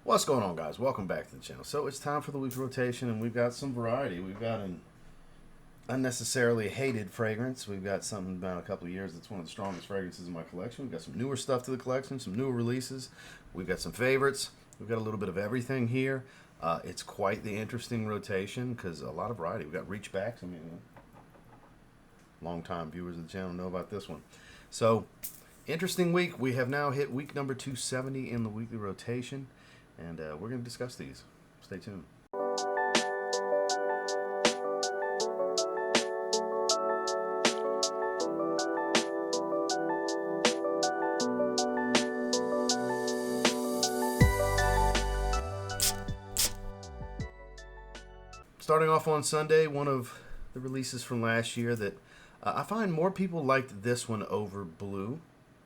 What's going on, guys? Welcome back to the channel. So it's time for the week's rotation, and we've got some variety. We've got an unnecessarily hated fragrance. We've got something about a couple of years that's one of the strongest fragrances in my collection. We've got some newer stuff to the collection, some newer releases. We've got some favorites. We've got a little bit of everything here. It's quite the interesting rotation because a lot of variety. We've got reach backs. I mean, long-time viewers of the channel know about this one. So, interesting week. We have now hit week number 270 in the weekly rotation. And we're going to discuss these. Stay tuned. Starting off on Sunday, one of the releases from last year that I find more people liked this one over Blue,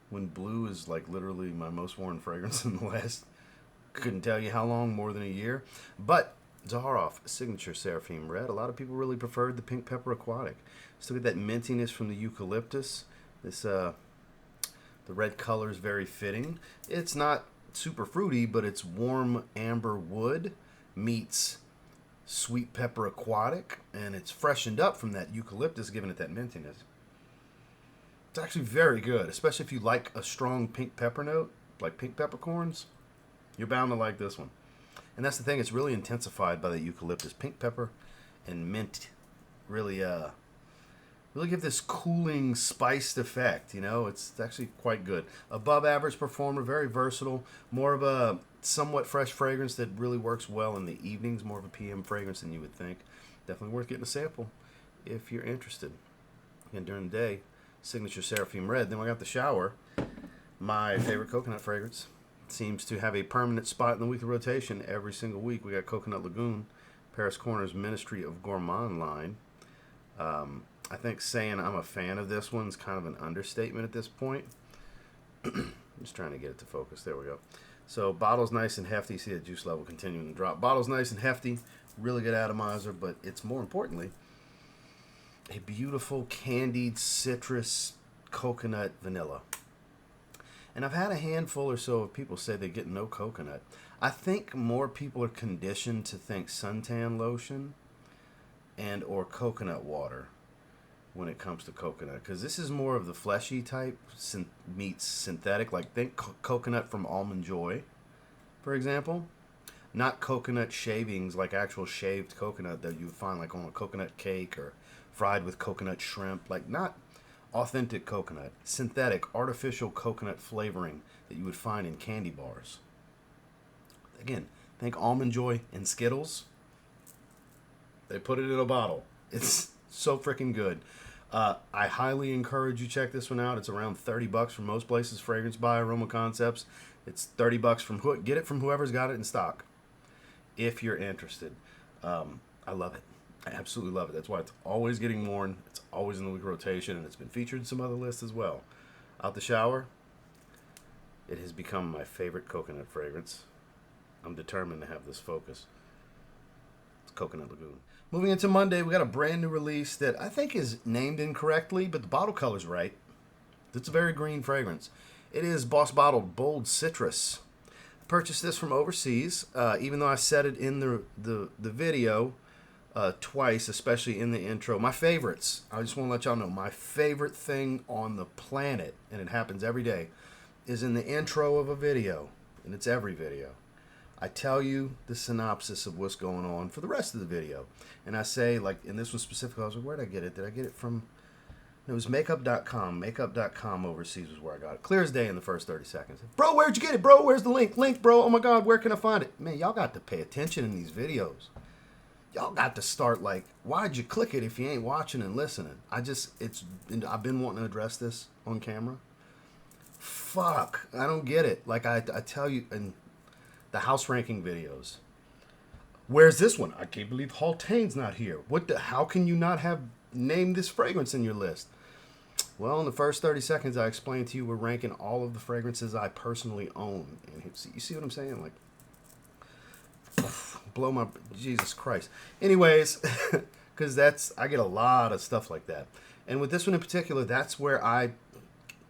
when Blue is like literally my most worn fragrance in the last... couldn't tell you how long, more than a year. But Zaharoff Signature Seraphim Red, a lot of people really preferred the Pink Pepper Aquatic. Still get that mintiness from the eucalyptus. This the red color is very fitting. It's not super fruity, but it's warm amber wood meets sweet pepper aquatic, and it's freshened up from that eucalyptus, giving it that mintiness. It's actually very good, especially if you like a strong pink pepper note, like pink peppercorns. You're bound to like this one. And that's the thing, it's really intensified by the eucalyptus. Pink pepper and mint really give this cooling, spiced effect, you know? It's actually quite good. Above average performer, very versatile. More of a somewhat fresh fragrance that really works well in the evenings. More of a PM fragrance than you would think. Definitely worth getting a sample if you're interested. And during the day, Signature Seraphim Red. Then we got the shower. My favorite coconut fragrance. Seems to have a permanent spot in the weekly rotation every single week. We got Coconut Lagoon, Paris Corner's Ministry of Gourmand line. I think saying I'm a fan of this one's kind of an understatement at this point. Just trying to get it to focus. There we go. So bottle's nice and hefty. See the juice level continuing to drop. Bottle's nice and hefty. Really good atomizer, but it's more importantly a beautiful candied citrus coconut vanilla. And I've had a handful or so of people say they get no coconut. I think more people are conditioned to think suntan lotion and or coconut water when it comes to coconut. Because this is more of the fleshy type, meets synthetic. Like think coconut from Almond Joy, for example. Not coconut shavings like actual shaved coconut that you would find like on a coconut cake or fried with coconut shrimp. Like not... authentic coconut, synthetic, artificial coconut flavoring that you would find in candy bars. Again, think Almond Joy and Skittles. They put it in a bottle. It's so freaking good. I highly encourage you check this one out. It's around $30 from most places. Fragrance by Aroma Concepts. It's $30 from get it from whoever's got it in stock. If you're interested, I love it. I absolutely love it. That's why it's always getting worn. It's always in the week rotation, and it's been featured in some other lists as well. Out the shower, it has become my favorite coconut fragrance. I'm determined to have this focus. It's Coconut Lagoon. Moving into Monday, we got a brand new release that I think is named incorrectly, but the bottle color's right. It's a very green fragrance. It is Boss Bottled Bold Citrus. I purchased this from overseas, even though I said it in the video twice, especially in the intro. My favorites, I just want to let y'all know, my favorite thing on the planet, and it happens every day, is in the intro of a video, and it's every video. I tell you the synopsis of what's going on for the rest of the video. And I say, like, in this one specifically, I was like, where'd I get it? Did I get it from... It was makeup.com. Makeup.com overseas was where I got it. Clear as day in the first 30 seconds. Bro, where'd you get it, bro? Where's the link? Link, bro. Oh, my God, where can I find it? Man, y'all got to pay attention in these videos. Y'all got to start, like, why'd you click it if you ain't watching and listening? I've been wanting to address this on camera. Fuck, I don't get it. Like, I tell you, in the house ranking videos, where's this one? I can't believe Haltane's not here. How can you not have named this fragrance in your list? Well, in the first 30 seconds, I explained to you we're ranking all of the fragrances I personally own. And you see what I'm saying? Like, blow my... Jesus Christ. Anyways, because I get a lot of stuff like that. And with this one in particular, that's where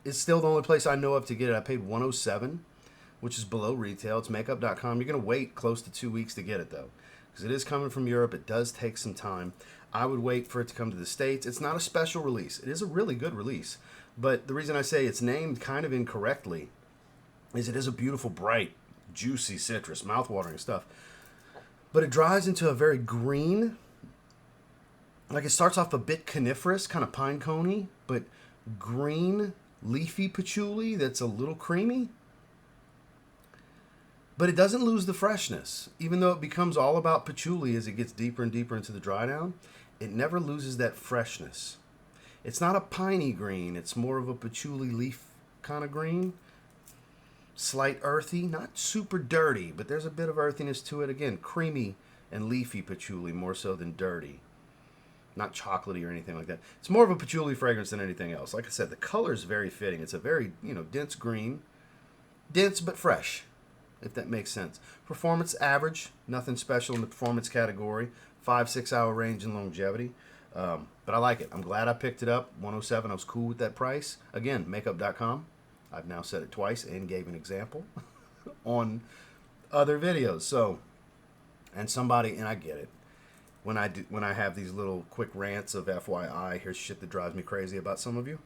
it's still the only place I know of to get it. I paid $107, which is below retail. It's makeup.com. You're going to wait close to 2 weeks to get it, though, because it is coming from Europe. It does take some time. I would wait for it to come to the States. It's not a special release. It is a really good release. But the reason I say it's named kind of incorrectly is it is a beautiful, bright, juicy citrus, mouthwatering stuff. But it dries into a very green, like it starts off a bit coniferous, kind of pine coney, but green, leafy patchouli that's a little creamy. But it doesn't lose the freshness. Even though it becomes all about patchouli as it gets deeper and deeper into the dry down, it never loses that freshness. It's not a piney green. It's more of a patchouli leaf kind of green. Slight earthy, not super dirty, but there's a bit of earthiness to it. Again, creamy and leafy patchouli more so than dirty. Not chocolatey or anything like that. It's more of a patchouli fragrance than anything else. Like I said, the color is very fitting. It's a very, dense green. Dense but fresh, if that makes sense. Performance average, nothing special in the performance category. 5-6 hour range and longevity. But I like it. I'm glad I picked it up. 107, I was cool with that price. Again, makeup.com. I've now said it twice and gave an example on other videos. So, and I get it. When I have these little quick rants of FYI, here's shit that drives me crazy about some of you.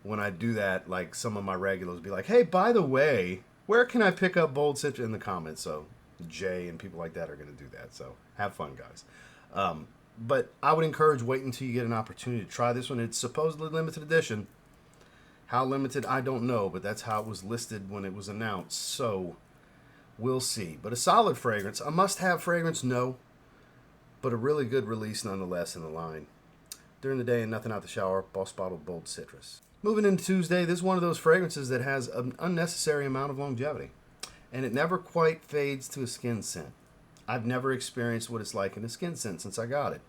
When I do that, like some of my regulars be like, hey, by the way, where can I pick up Bold Citrus in the comments? So Jay and people like that are going to do that. So have fun, guys. But I would encourage waiting until you get an opportunity to try this one. It's supposedly limited edition. How limited, I don't know, but that's how it was listed when it was announced. So we'll see. But a solid fragrance. A must-have fragrance, no. But a really good release nonetheless in the line. During the day and nothing out the shower, Boss Bottled Bold Citrus. Moving into Tuesday, this is one of those fragrances that has an unnecessary amount of longevity. And it never quite fades to a skin scent. I've never experienced what it's like in a skin scent since I got it.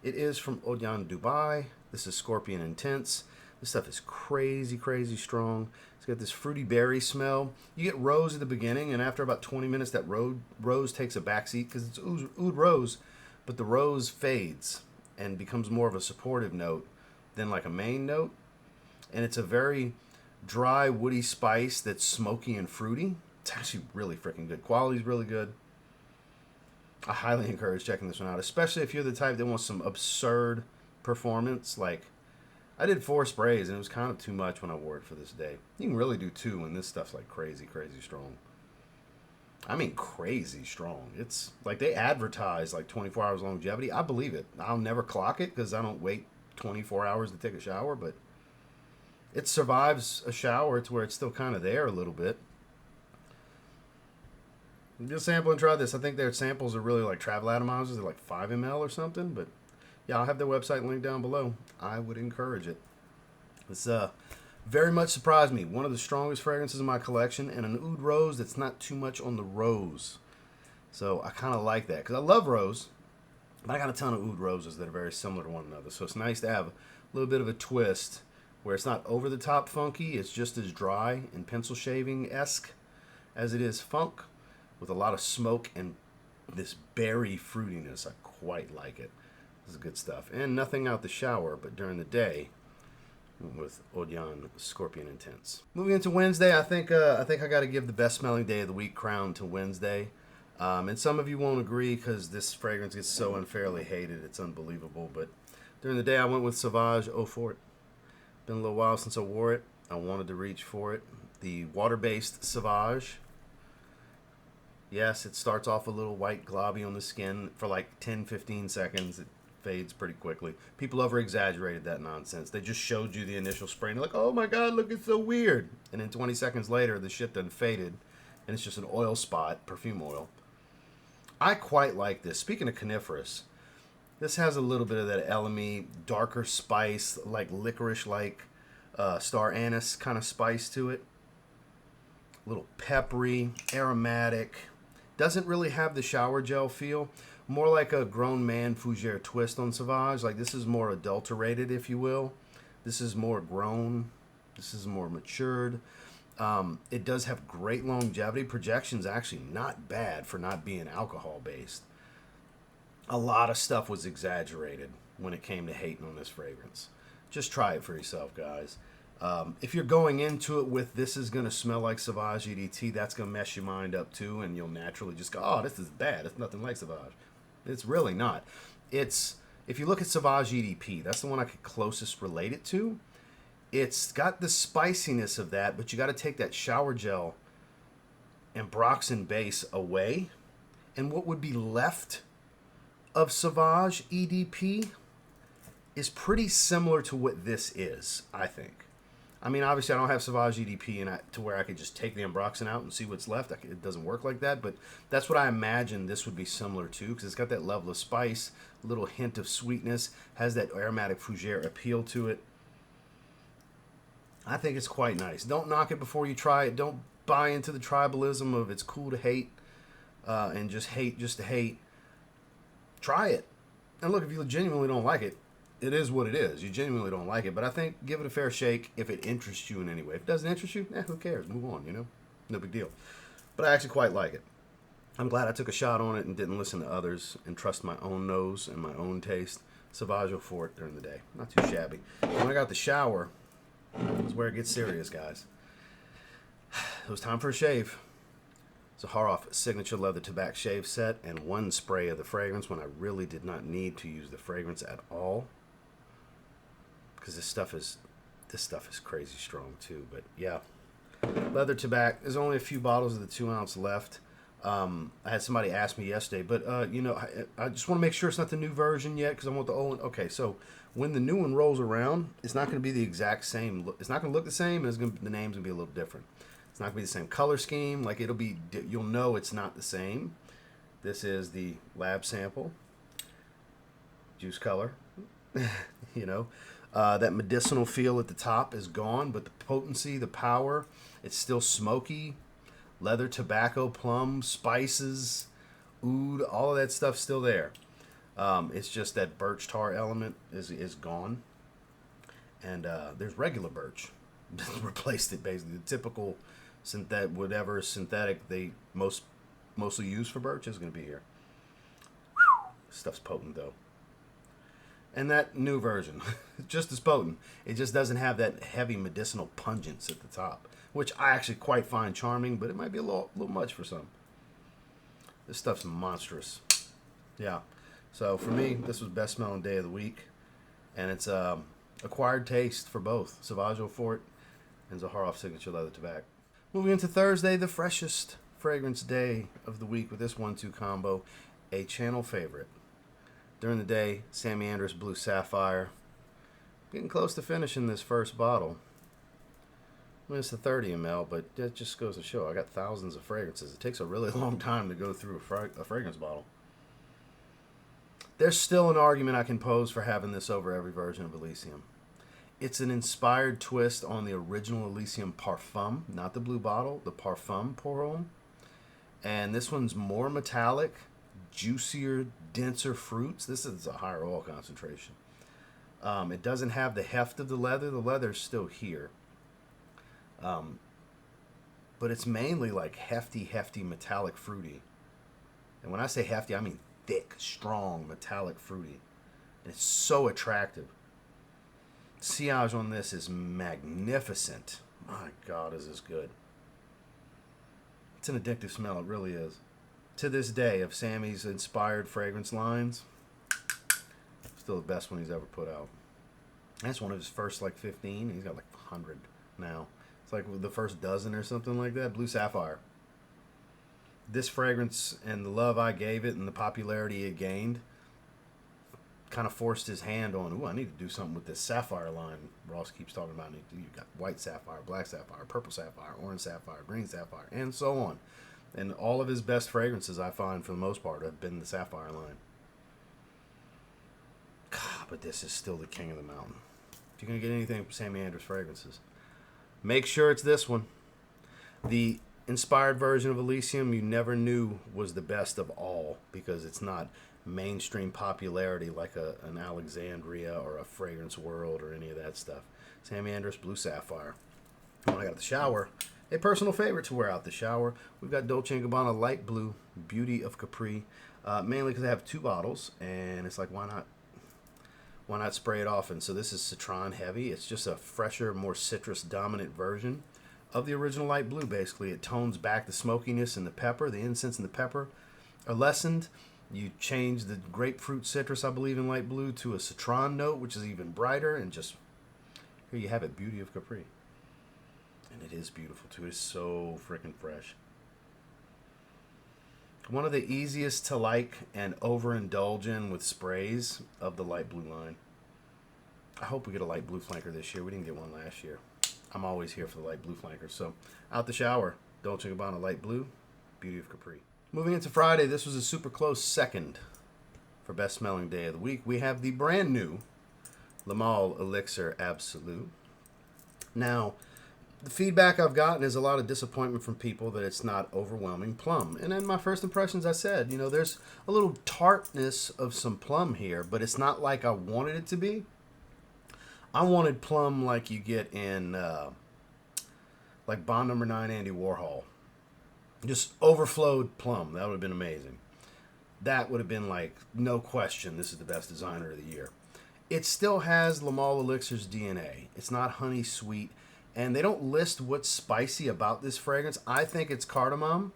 It is from Odyon, Dubai. This is Scorpion Intense. This stuff is crazy, crazy strong. It's got this fruity berry smell. You get rose at the beginning, and after about 20 minutes, that rose takes a backseat because it's oud rose, but the rose fades and becomes more of a supportive note than like a main note. And it's a very dry, woody spice that's smoky and fruity. It's actually really freaking good. Quality's really good. I highly encourage checking this one out, especially if you're the type that wants some absurd performance. Like, I did 4 sprays, and it was kind of too much when I wore it for this day. You can really do 2 when this stuff's like crazy, crazy strong. I mean, crazy strong. It's like they advertise like 24 hours longevity. I believe it. I'll never clock it because I don't wait 24 hours to take a shower, but it survives a shower to where it's still kind of there a little bit. Just sample and try this. I think their samples are really like travel atomizers. They're like 5 ml or something, but yeah, I'll have their website linked down below. I would encourage it. It's very much surprised me. One of the strongest fragrances in my collection, and an oud rose that's not too much on the rose. So I kind of like that because I love rose, but I got a ton of oud roses that are very similar to one another. So it's nice to have a little bit of a twist where it's not over the top funky. It's just as dry and pencil shaving-esque as it is funk, with a lot of smoke and this berry fruitiness. I quite like it. This is good stuff. And nothing out the shower, but during the day with Odyon Scorpion Intense. Moving into Wednesday, I think I got to give the best smelling day of the week crown to Wednesday. And some of you won't agree because this fragrance gets so unfairly hated. It's unbelievable. But during the day, I went with Sauvage Eau Forte. Been a little while since I wore it. I wanted to reach for it. The water-based Sauvage. Yes, it starts off a little white globby on the skin for like 10-15 seconds. It fades pretty quickly. People over-exaggerated that nonsense. They just showed you the initial spray and they're like, oh my god, look, it's so weird. And then 20 seconds later, the shit done faded and it's just an oil spot, perfume oil. I quite like this. Speaking of coniferous, this has a little bit of that elemy, darker spice, like licorice-like star anise kind of spice to it. A little peppery, aromatic. Doesn't really have the shower gel feel. More like a grown man fougere twist on Sauvage. Like this is more adulterated, if you will. This is more grown. This is more matured. It does have great longevity. Projection's actually not bad for not being alcohol-based. A lot of stuff was exaggerated when it came to hating on this fragrance. Just try it for yourself, guys. If you're going into it with this is going to smell like Sauvage EDT, that's going to mess your mind up too, and you'll naturally just go, oh, this is bad. It's nothing like Sauvage. It's really not. It's, if you look at Sauvage EDP, that's the one I could closest relate it to. It's got the spiciness of that, but you got to take that shower gel and Ambroxan base away. And what would be left of Sauvage EDP is pretty similar to what this is, I think. I mean, obviously, I don't have Sauvage EDP to where I could just take the Ambroxan out and see what's left. It doesn't work like that, but that's what I imagine this would be similar to, because it's got that level of spice, a little hint of sweetness, has that aromatic fougere appeal to it. I think it's quite nice. Don't knock it before you try it. Don't buy into the tribalism of it's cool to hate and just hate just to hate. Try it. And look, if you genuinely don't like it, it is what it is. You genuinely don't like it, but I think give it a fair shake if it interests you in any way. If it doesn't interest you, who cares? Move on, you know? No big deal. But I actually quite like it. I'm glad I took a shot on it and didn't listen to others and trust my own nose and my own taste. Sauvage or Forte during the day. Not too shabby. When I got the shower, is where it gets serious, guys. It was time for a shave. Zaharoff signature leather Tabac shave set and one spray of the fragrance when I really did not need to use the fragrance at all. Because this stuff is crazy strong too. But yeah, leather Tabac. There's only a few bottles of the 2 ounce left. I had somebody ask me yesterday, but you know, I just want to make sure it's not the new version yet because I want the old one. Okay, so when the new one rolls around, it's not going to be the exact same. It's not going to look the same. And the name's going to be a little different. It's not going to be the same color scheme. Like it'll be, you'll know it's not the same. This is the lab sample. Juice color. You know. That medicinal feel at the top is gone, but the potency, the power, it's still smoky. Leather, tobacco, plum, spices, oud, all of that stuff's still there. It's just that birch tar element is gone. And there's regular birch. Replaced it basically. The typical whatever synthetic they mostly use for birch is going to be here. Whew. Stuff's potent though. And that new version, just as potent. It just doesn't have that heavy medicinal pungence at the top, which I actually quite find charming, but it might be a little much for some. This stuff's monstrous. Yeah. So for me, this was best smelling day of the week, and it's acquired taste for both Sauvage or Forte and Zaharoff signature leather Tabac. Moving into Thursday, the freshest fragrance day of the week with this 1-2 combo, a channel favorite. During the day, Samy Andraus Blue Sapphire. Getting close to finishing this first bottle. I mean, it's a 30 ml, but that just goes to show I got thousands of fragrances. It takes a really long time to go through a fragrance bottle. There's still an argument I can pose for having this over every version of Elysium. It's an inspired twist on the original Elysium Parfum, not the blue bottle, the Parfum pour homme. And this one's more metallic, juicier, denser fruits. This is a higher oil concentration. It doesn't have the heft of the leather. The leather's still here. But it's mainly like hefty, metallic, fruity. And when I say hefty, I mean thick, strong, metallic, fruity. And it's so attractive. Sillage on this is magnificent. My God, is this good. It's an addictive smell. It really is. To this day, of Samy's inspired fragrance lines, still the best one he's ever put out. That's one of his first, like, 15. He's got, like, 100 now. It's like the first dozen or something like that. Blue Sapphire. This fragrance and the love I gave it and the popularity it gained kind of forced his hand on, ooh, I need to do something with this sapphire line Ross keeps talking about. You got white sapphire, black sapphire, purple sapphire, orange sapphire, green sapphire, and so on. And all of his best fragrances, I find, for the most part, have been the Sapphire line. God, but this is still the king of the mountain. If you're going to get anything from Samy Andraus fragrances, make sure it's this one. The inspired version of Elysium you never knew was the best of all because it's not mainstream popularity like an Alexandria or a Fragrance World or any of that stuff. Samy Andraus Blue Sapphire. When I got the shower, a personal favorite to wear out the shower, we've got Dolce & Gabbana Light Blue, Beauty of Capri, mainly because I have 2 bottles, and it's like, why why not spray it off? And so this is citron heavy. It's just a fresher, more citrus dominant version of the original light blue. Basically, it tones back the smokiness and the pepper. The incense and the pepper are lessened. You change the grapefruit citrus, I believe, in light blue to a citron note, which is even brighter. And just, here you have it, beauty of Capri. And it is beautiful, too. It's so freaking fresh. One of the easiest to like and overindulge in with sprays of the light blue line. I hope we get a light blue flanker this year. We didn't get one last year. I'm always here for the light blue flankers. So, out the shower, Dolce & Gabbana light blue, beauty of Capri. Moving into Friday, this was a super close second for best smelling day of the week. We have the brand new Le Male Elixir Absolu. Now, the feedback I've gotten is a lot of disappointment from people that it's not overwhelming plum. And in my first impressions, I said, you know, there's a little tartness of some plum here, but it's not like I wanted it to be. I wanted plum like you get in, like Bond Number 9 Andy Warhol. Just overflowed plum. That would have been amazing. That would have been like, no question, this is the best designer of the year. It still has Le Male Elixir's DNA. It's not honey sweet. And they don't list what's spicy about this fragrance. I think it's cardamom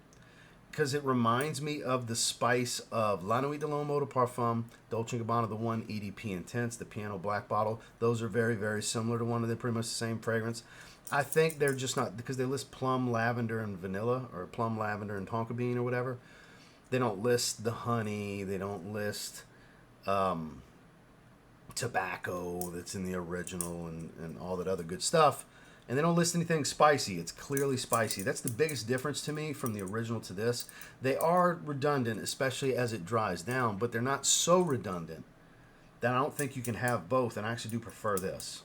because it reminds me of the spice of La Nuit de l'Homme Eau de Parfum, Dolce & Gabbana, the one EDP Intense, the Piano Black bottle. Those are very, very similar to one of them. Pretty much the same fragrance. I think they're just not, because they list plum, lavender, and vanilla, or plum, lavender, and tonka bean, or whatever. They don't list the honey. They don't list tobacco that's in the original and all that other good stuff. And they don't list anything spicy. It's clearly spicy. That's the biggest difference to me from the original to this. They are redundant, especially as it dries down, but they're not so redundant that I don't think you can have both. And I actually do prefer this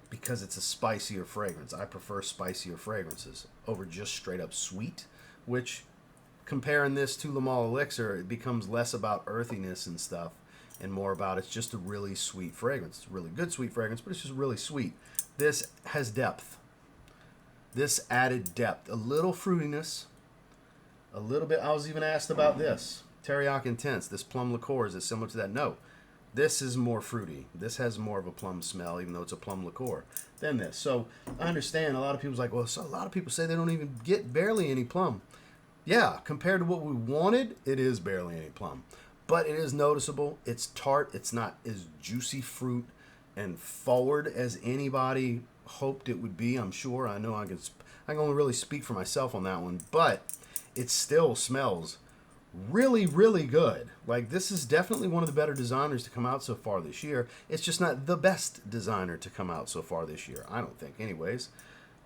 because it's a spicier fragrance. I prefer spicier fragrances over just straight up sweet, which, comparing this to Le Male Elixir, it becomes less about earthiness and stuff and more about it's just a really sweet fragrance. It's a really good sweet fragrance, but it's just really sweet. This has depth. This added depth. A little fruitiness. A little bit. I was even asked about this. Teriyaki Intense. This plum liqueur. Is it similar to that? No. This is more fruity. This has more of a plum smell, even though it's a plum liqueur, than this. So I understand a lot of people's like, well, so a lot of people say they don't even get barely any plum. Yeah, compared to what we wanted, it is barely any plum. But it is noticeable. It's tart. It's not as juicy fruit and forward as anybody hoped it would be. I'm sure. I know I can only really speak for myself on that one, but it still smells really, really good. Like, this is definitely one of the better designers to come out so far this year. It's just not the best designer to come out so far this year, I don't think, anyways.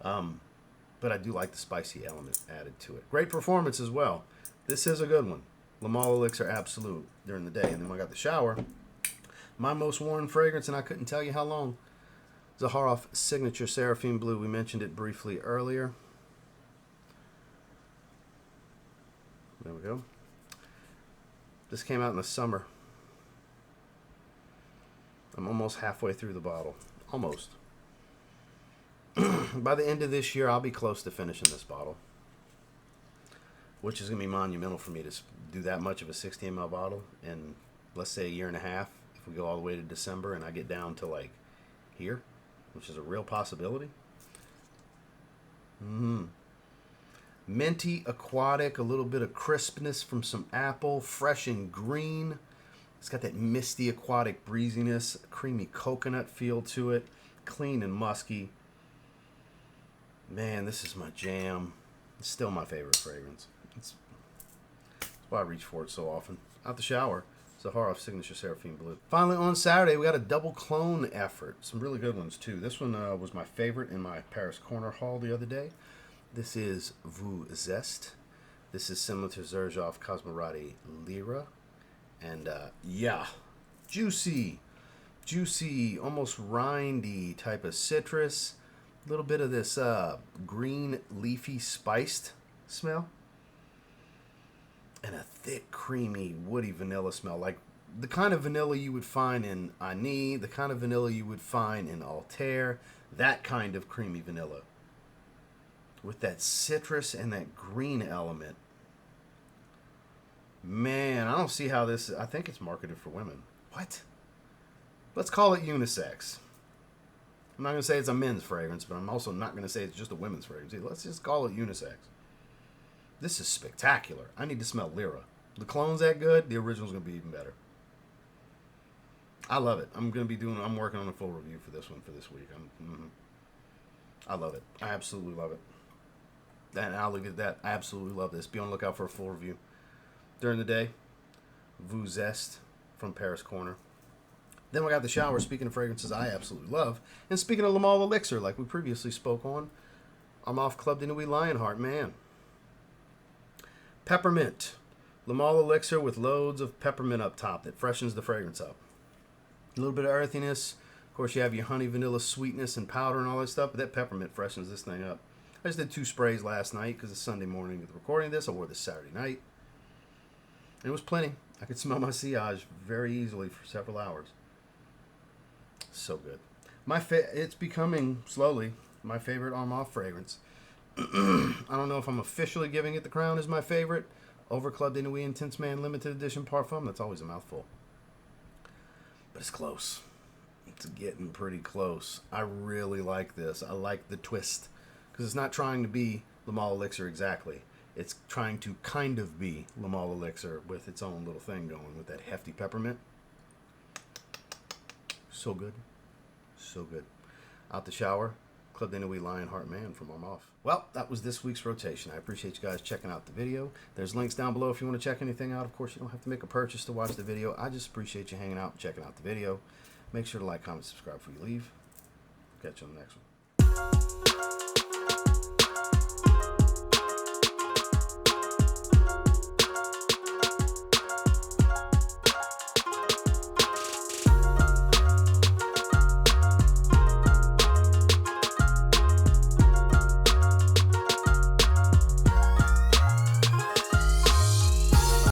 But I do like the spicy element added to it. Great performance as well. This is a good one. Le Male Elixir Absolu during the day. And then when I got the shower, my most worn fragrance, and I couldn't tell you how long. Zaharoff Signature Seraphim Blue. We mentioned it briefly earlier. There we go. This came out in the summer. I'm almost halfway through the bottle. Almost. By the end of this year, I'll be close to finishing this bottle, which is going to be monumental for me to do that much of a 60 ml bottle in, let's say, a year and a half. If we go all the way to December and I get down to like here, which is a real possibility. Minty, aquatic, a little bit of crispness from some apple, fresh and green. It's got that misty, aquatic breeziness, creamy coconut feel to it, clean and musky. Man, this is my jam. It's still my favorite fragrance. That's why I reach for it so often. Out the shower, Zaharoff Signature Seraphim Blue. Finally, on Saturday, we got a double clone effort. Some really good ones, too. This one was my favorite in my Paris Corner haul the other day. This is Voux Zeste. This is similar to Zaharoff Cosmorati Lyra. And, yeah, juicy, almost rindy type of citrus. A little bit of this green, leafy, spiced smell. And a thick, creamy, woody vanilla smell. Like the kind of vanilla you would find in Annie, the kind of vanilla you would find in Altair. That kind of creamy vanilla. With that citrus and that green element. Man, I don't see how this... I think it's marketed for women. What? Let's call it unisex. I'm not going to say it's a men's fragrance, but I'm also not going to say it's just a women's fragrance. Let's just call it unisex. This is spectacular. I need to smell Lyra. The clone's that good, the original's going to be even better. I love it. I'm working on a full review for this one for this week. I love it. I absolutely love it. And I'll leave it at that. I absolutely love this. Be on the lookout for a full review. During the day, Voux Zeste from Paris Corner. Then we got the shower. Speaking of fragrances I absolutely love. And speaking of Lamal Elixir, like we previously spoke on, Armaf Club de Nuit Lionheart, man. Peppermint. Lamal Elixir with loads of peppermint up top that freshens the fragrance up. A little bit of earthiness. Of course, you have your honey, vanilla sweetness and powder and all that stuff, but that peppermint freshens this thing up. I just did 2 sprays last night because it's Sunday morning with recording this. I wore this Saturday night. And it was plenty. I could smell my sillage very easily for several hours. So good. It's becoming slowly my favorite Armaf fragrance. I don't know if I'm officially giving it the crown as my favorite over Club de Nuit Intense Man Limited Edition Parfum. That's always a mouthful. But it's close. It's getting pretty close. I really like this. I like the twist. Because it's not trying to be Lamal Elixir exactly. It's trying to kind of be Lamal Elixir with its own little thing going with that hefty peppermint. So good. So good. Out the shower, Club de Nuit Lionheart Man from Armaf. Well, that was this week's rotation. I appreciate you guys checking out the video. There's links down below if you want to check anything out. Of course, you don't have to make a purchase to watch the video. I just appreciate you hanging out and checking out the video. Make sure to like, comment, subscribe before you leave. Catch you on the next one.